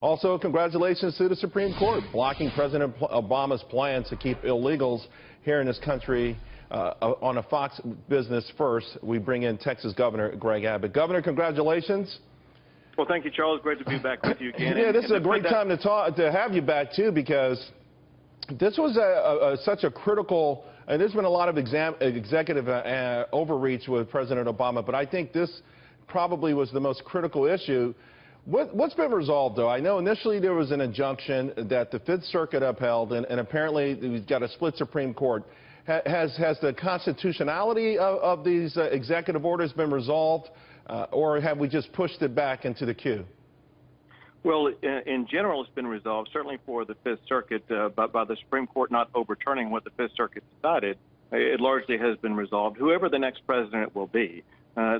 Also, congratulations to the Supreme Court blocking President Obama's plans to keep illegals here in this country. On a Fox Business First, we bring in Texas Governor Greg Abbott. Governor, congratulations. Well, thank you, Charles. Great to be back with you again. Yeah, this is a great time to have you back, too, because this was such a critical, and there's been a lot of executive overreach with President Obama, but I think this probably was the most critical issue. What's been resolved, though? I know initially there was an injunction that the Fifth Circuit upheld, and apparently we've got a split Supreme Court. Has the constitutionality of these executive orders been resolved, or have we just pushed it back into the queue? Well, in general, it's been resolved, certainly for the Fifth Circuit, but by the Supreme Court not overturning what the Fifth Circuit decided. It largely has been resolved. Whoever the next president will be,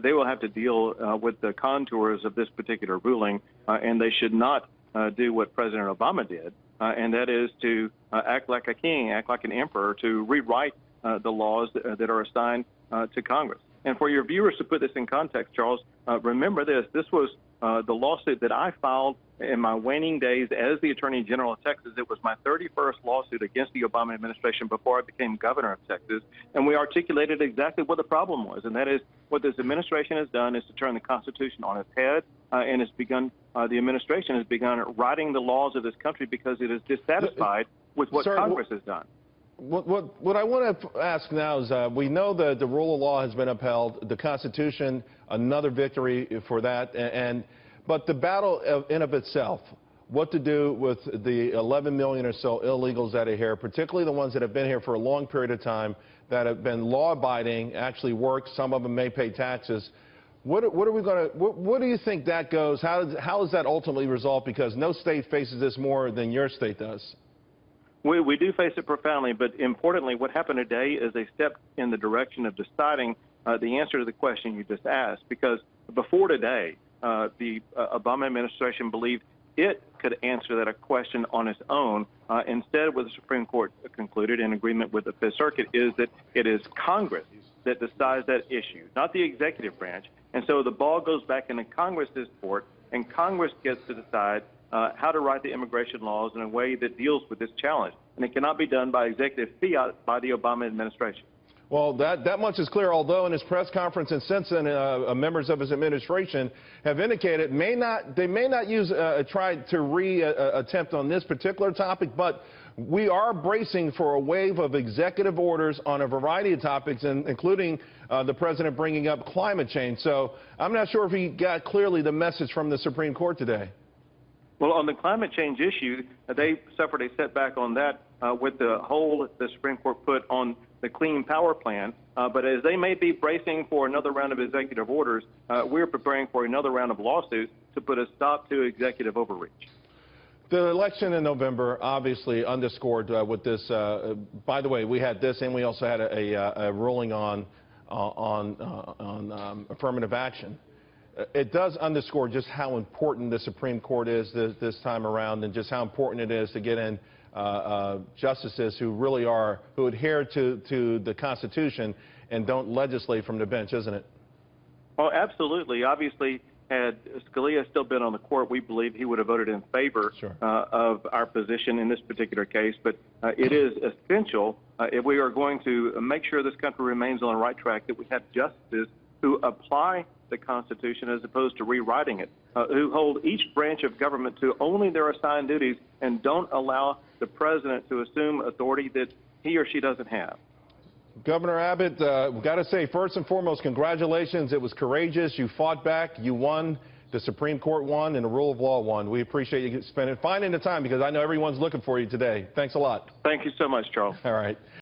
they will have to deal with the contours of this particular ruling, and they should not do what President Obama did, and that is to act like a king, act like an emperor, to rewrite the laws that are assigned to Congress. And for your viewers to put this in context, Charles, remember this. This was the lawsuit that I filed in my waning days as the Attorney General of Texas. It was my 31st lawsuit against the Obama administration before I became governor of Texas. And we articulated exactly what the problem was. And that is what this administration has done is to turn the Constitution on its head. And it's begun, the administration has begun writing the laws of this country because it is dissatisfied with what Congress has done. What I want to ask now is we know that the rule of law has been upheld, the Constitution, another victory for that, but the battle in of itself, what to do with the 11 million or so illegals that are here, particularly the ones that have been here for a long period of time, that have been law-abiding, actually work, some of them may pay taxes. What do you think that goes? How is that ultimately resolved? Because no state faces this more than your state does. We do face it profoundly, but importantly, what happened today is a step in the direction of deciding the answer to the question you just asked. Because before today, the Obama administration believed it could answer that question on its own. Instead, what the Supreme Court concluded in agreement with the Fifth Circuit is that it is Congress that decides that issue, not the executive branch. And so the ball goes back into Congress's court, and Congress gets to decide how to write the immigration laws in a way that deals with this challenge. And it cannot be done by executive fiat by the Obama administration. Well, that much is clear, although in his press conference and since then, members of his administration have indicated they may not use try to attempt on this particular topic, but we are bracing for a wave of executive orders on a variety of topics, including the president bringing up climate change. So I'm not sure if he got clearly the message from the Supreme Court today. Well, on the climate change issue, they suffered a setback on that with the hold the Supreme Court put on the Clean Power Plan. But as they may be bracing for another round of executive orders, we're preparing for another round of lawsuits to put a stop to executive overreach. The election in November obviously underscored with this. By the way, we had this, and we also had a ruling on affirmative action. It does underscore just how important the Supreme Court is this time around, and just how important it is to get in justices who really who adhere to the Constitution and don't legislate from the bench, isn't it? Well, absolutely. Obviously, had Scalia still been on the court, we believe he would have voted in favor of our position in this particular case. But it is essential, if we are going to make sure this country remains on the right track, that we have justices who apply the Constitution as opposed to rewriting it, who hold each branch of government to only their assigned duties and don't allow the president to assume authority that he or she doesn't have. Governor Abbott, we've got to say, first and foremost, congratulations. It was courageous. You fought back. You won. The Supreme Court won, and the rule of law won. We appreciate you finding the time, because I know everyone's looking for you today. Thanks a lot. Thank you so much, Charles. All right.